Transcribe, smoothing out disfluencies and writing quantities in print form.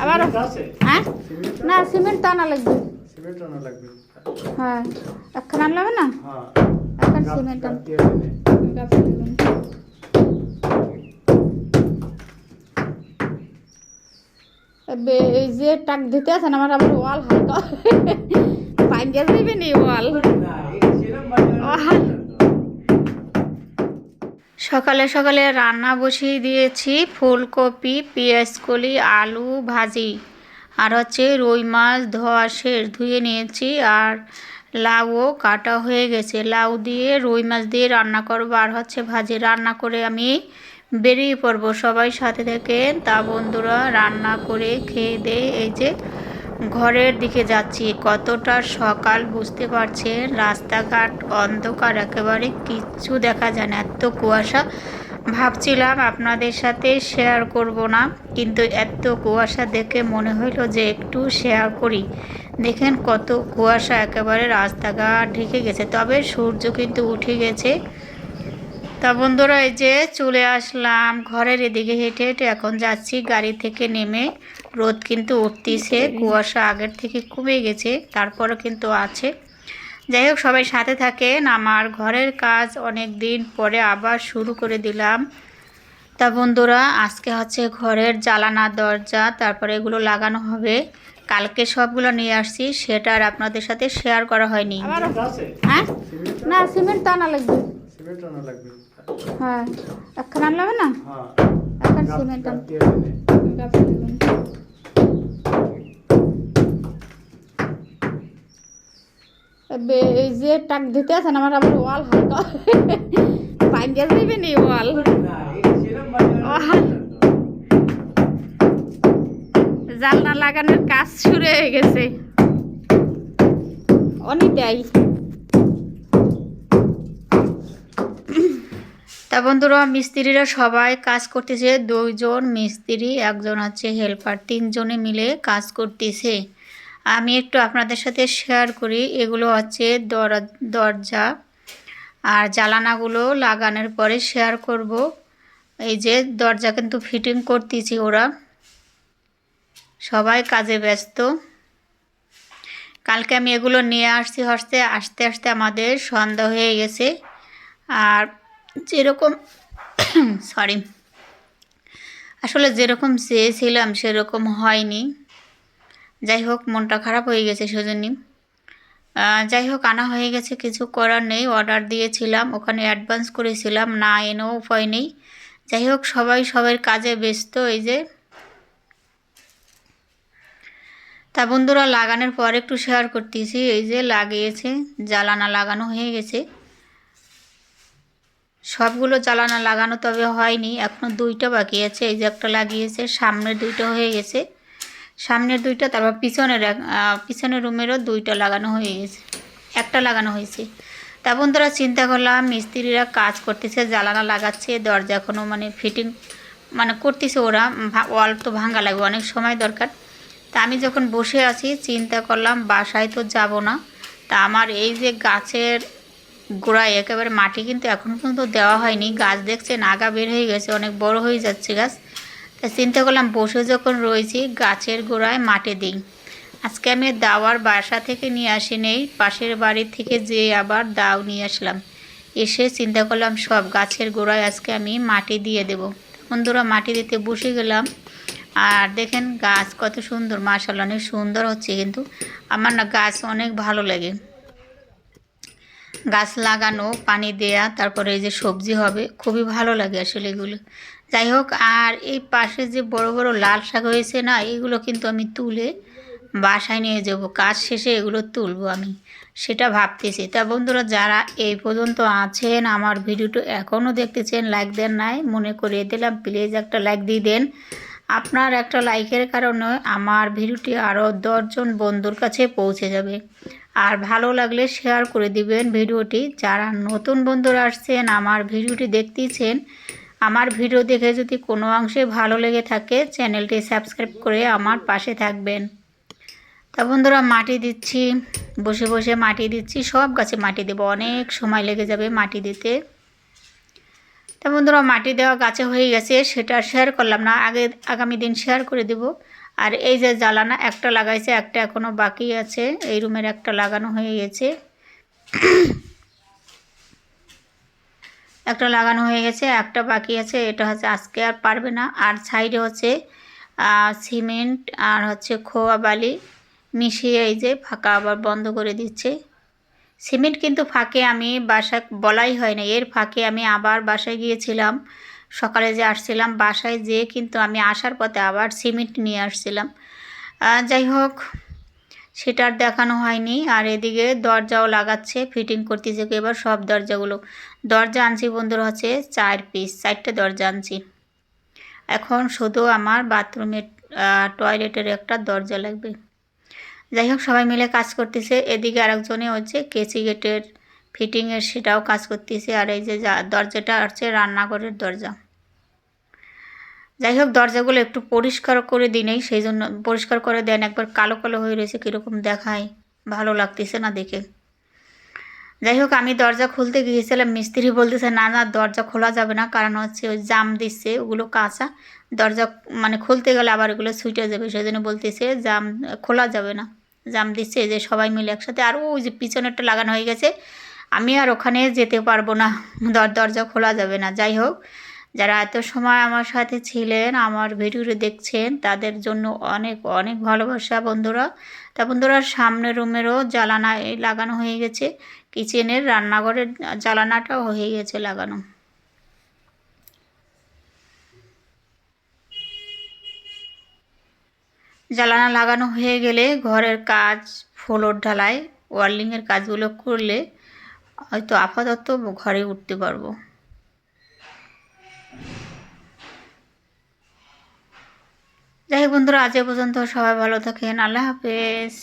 আবারও হ্যাঁ না সিমেন্ট আনা লাগবে সিমেন্ট আনা লাগবে। হ্যাঁ এখন আনলে হবে না হ্যাঁ এখন সিমেন্ট আন গাছ দিবেন। এই যে টাক দিতে আছেন আমার আবার ওয়াল হালকা পাইঙ্গা যাইবে নি ওয়াল সকালে সকালে রান্না বসিয়ে দিয়েছি ফুলকপি পেঁয়াজকলি আলু ভাজি আর হচ্ছে রুই মাছ ধোয়া শেষ ধুয়ে নিয়েছি আর লাউও কাটা হয়ে গেছে লাউ দিয়ে রুই মাছ দিয়ে রান্না করবো আর হচ্ছে ভাজি রান্না করে আমি বেরিয়ে পড়বো সবাই সাথে থেকে তা বন্ধুরা রান্না করে খেয়ে দিয়ে এই যে ঘরের দিকে যাচ্ছি কতটা সকাল বুঝতে পারছেন রাস্তাঘাট অন্ধকার একেবারে কিচ্ছু দেখা যায় না এত কুয়াশা ভাবছিলাম আপনাদের সাথে শেয়ার করব না কিন্তু এত কুয়াশা দেখে মনে হলো যে একটু শেয়ার করি দেখেন কত কুয়াশা একেবারে রাস্তাঘাট ঢেকে গেছে তবে সূর্য কিন্তু উঠে গেছে তা বন্ধুরা এই যে চলে আসলাম ঘরের এদিকে হেঁটে হেঁটে এখন যাচ্ছি গাড়ি থেকে নেমে রোদ কিন্তু উঠতেছে কুয়াশা আগের থেকে কমে গেছে তারপরে কিন্তু আছে যাই হোক সবাই সাথে থাকেন আমার ঘরের কাজ অনেক দিন পরে আবার শুরু করে দিলাম তা বন্ধুরা আজকে হচ্ছে ঘরের জানালা দরজা তারপরে এগুলো লাগানো হবে কালকে সবগুলো নিয়ে আসছি সেটা আর আপনাদের সাথে শেয়ার করা হয়নি হ্যাঁ না সিমেন্ট আনা লাগবে সিমেন্ট আনা লাগবে। হ্যাঁ এখন আনলে হবে না হ্যাঁ এখন সিমেন্ট আন গাছ দিবেন। এই যে টাক দিতে আছেন আমার আবার ওয়াল হালকা পাইঙ্গা যাইবে নি ওয়াল জানলা লাগানোর কাজ শুরু হয়ে গেছে অনেকটাই তা বন্ধুরা মিস্ত্রিরা সবাই কাজ করতেছে দুইজন মিস্ত্রি একজন হচ্ছে হেল্পার তিনজনে মিলে কাজ করতেছে আমি একটু আপনাদের সাথে শেয়ার করি এগুলো হচ্ছে দরজা আর জানালাগুলো লাগানোর পরে শেয়ার করব এই যে দরজা কিন্তু ফিটিং করতেছি ওরা সবাই কাজে ব্যস্ত কালকে আমি এগুলো নিয়ে আসছি আস্তে আস্তে আমাদের সন্ধ্যা হয়ে গেছে আর যেরকম সরি আসলে যেরকম চেয়েছিলাম সেরকম হয়নি যাই হোক মনটা খারাপ হয়ে গেছে সেজন্য যাই হোক আনা হয়ে গেছে কিছু করার নেই অর্ডার দিয়েছিলাম ওখানে অ্যাডভান্স করেছিলাম না এনেও উপায় নেই যাই হোক সবাই সবার কাজে ব্যস্ত এই যে তা বন্ধুরা লাগানোর পর একটু শেয়ার করতেছি এই যে লাগিয়েছে জানালা লাগানো হয়ে গেছে সবগুলো জানালা লাগানো তবে হয়নি এখনো দুইটা বাকি আছে এই যে একটা লাগিয়েছে সামনের দুইটা হয়ে গেছে সামনের দুইটা তারপর পিছনের রুমেরও দুইটা লাগানো হয়ে গেছে একটা লাগানো হয়েছে তা বন্ধুরা চিন্তা করলাম মিস্ত্রিরা কাজ করতেছে জানালা লাগাচ্ছে দরজা এখনও মানে ফিটিং মানে করতেছে ওরা ওয়াল তো ভাঙা লাগবে অনেক সময় দরকার তা আমি যখন বসে আছি চিন্তা করলাম বাসায় তো যাব না তা আমার এই যে গাছের গোড়ায় একেবারে মাটি কিন্তু এখনও পর্যন্ত দেওয়া হয়নি গাছ দেখছেন আগা বের হয়ে গেছে অনেক বড় হয়ে যাচ্ছে গাছ তা চিন্তা করলাম বসে যখন রয়েছি গাছের গোড়ায় মাটি দিই আজকে আমি দাওয়ার বাসা থেকে নিয়ে আসি নেই পাশের বাড়ি থেকে যেয়ে আবার দাও নিয়ে আসলাম এসে চিন্তা করলাম সব গাছের গোড়ায় আজকে আমি মাটি দিয়ে দেব বন্ধুরা মাটি দিতে বসে গেলাম আর দেখেন গাছ কত সুন্দর মাশাআল্লাহ অনেক সুন্দর হচ্ছে কিন্তু আমার না গাছ অনেক ভালো লাগে গাছ লাগানো পানি দেয়া তারপরে এই যে সবজি হবে খুবই ভালো লাগে আসলে এগুলো যাই হোক আর এই পাশে যে বড় বড় লাল শাক হয়েছে না এগুলো কিন্তু আমি তুলে বাসায় নিয়ে যাব কাজ শেষে এগুলো তুলবো আমি সেটা ভাবতেছি তা বন্ধুরা যারা এই পর্যন্ত আছেন আমার ভিডিওটা এখনও দেখতেছেন লাইক দেন নাই মনে করিয়ে দিলাম প্লিজ একটা লাইক দিয়ে দেন আপনার একটা লাইকের কারণে আমার ভিডিওটি আরও 10 জন বন্ধুর কাছে পৌঁছে যাবে আর ভালো লাগলে শেয়ার করে দিবেন ভিডিওটি যারা নতুন বন্ধুরা আসছেন আমার ভিডিওটি দেখতেছেন আমার ভিডিও দেখে যদি কোনো অংশে ভালো লেগে থাকে চ্যানেলটি সাবস্ক্রাইব করে আমার পাশে থাকবেন তা বন্ধুরা মাটি দিচ্ছি বসে বসে মাটি দিচ্ছি সব গাছে মাটি দেব অনেক সময় লেগে যাবে মাটি দিতে তা বন্ধুরা মাটি দেওয়া গাছে হয়ে গেছে, সেটা শেয়ার করলাম না, আগামী দিন শেয়ার করে দেব। আর এই যে জ্বালানা একটা লাগাইছে, একটা এখনও বাকি আছে। এই রুমের একটা লাগানো হয়ে গেছে, একটা বাকি আছে। এটা হচ্ছে আজকে আর পারবে না। আর সাইডে হচ্ছে সিমেন্ট আর হচ্ছে খোয়া বালি মিশিয়ে এই যে ফাঁকা আবার বন্ধ করে দিচ্ছে। সিমেন্ট কিন্তু ফাঁকে আমি বাসা বলাই হয় না, এর ফাঁকে আমি আবার বাসায় গিয়েছিলাম। সকালে যে আসছিলাম বাসায় যেয়ে কিন্তু আমি আসার পথে আবার সিমেন্ট নিয়ে আসছিলাম। যাই হোক, সেটা আর দেখানো হয়নি। আর এদিকে দরজাও লাগাচ্ছে, ফিটিং করতেছে এবার সব দরজাগুলো। দরজা আনছি বন্ধুরা হচ্ছে 4 পিস, 4টে দরজা আনছি। এখন শুধু আমার বাথরুমের টয়লেটের একটা দরজা লাগবে। যাই হোক, সবাই মিলে কাজ করতেছে। এদিকে আরেকজনে হচ্ছে কেচি গেটের ফিটিংয়ের সেটাও কাজ করতেছে। আর এই যে দরজাটা হচ্ছে রান্নাঘরের দরজা। যাই হোক, দরজাগুলো একটু পরিষ্কার করে দিই, সেই জন্য পরিষ্কার করে দেন। একবার কালো কালো হয়ে রয়েছে, কীরকম দেখায়, ভালো লাগতেছে না দেখে। যাই হোক, আমি দরজা খুলতে গিয়েছিলাম, মিস্ত্রি বলতেছে না না দরজা খোলা যাবে না, কারণ হচ্ছে ওই জাম দিচ্ছে, ওগুলো কাঁচা দরজা, মানে খুলতে গেলে আবার এগুলো ছুটে যাবে, সেই জন্য বলতেছে জাম খোলা যাবে না, জাম দিচ্ছে। এই যে সবাই মিলে একসাথে। আর ওই যে পিছনেরটা লাগানো হয়ে গেছে, আমি আর ওখানে যেতে পারবো না, দরজা খোলা যাবে না। যাই হোক, যারা এত সময় আমার সাথে ছিলেন, আমার ভিডিওটি দেখছেন, তাদের জন্য অনেক অনেক ভালোবাসা বন্ধুরা। তা বন্ধুরা, সামনের রুমেরও জ্বালানা লাগানো হয়ে গেছে, কিচেনের রান্নাঘরের জ্বালানাটাও হয়ে গেছে লাগানো। জ্বালানা লাগানো হয়ে গেলে ঘরের কাজ, ফ্লোর ঢালাই, ওয়ার্লিংয়ের কাজগুলো করলে হয়তো আপাতত ঘরে উঠতে পারবো। যাই হোক বন্ধুরা, আজ এ পর্যন্ত। সবাই ভালো থাকেন, আল্লাহ হাফেজ।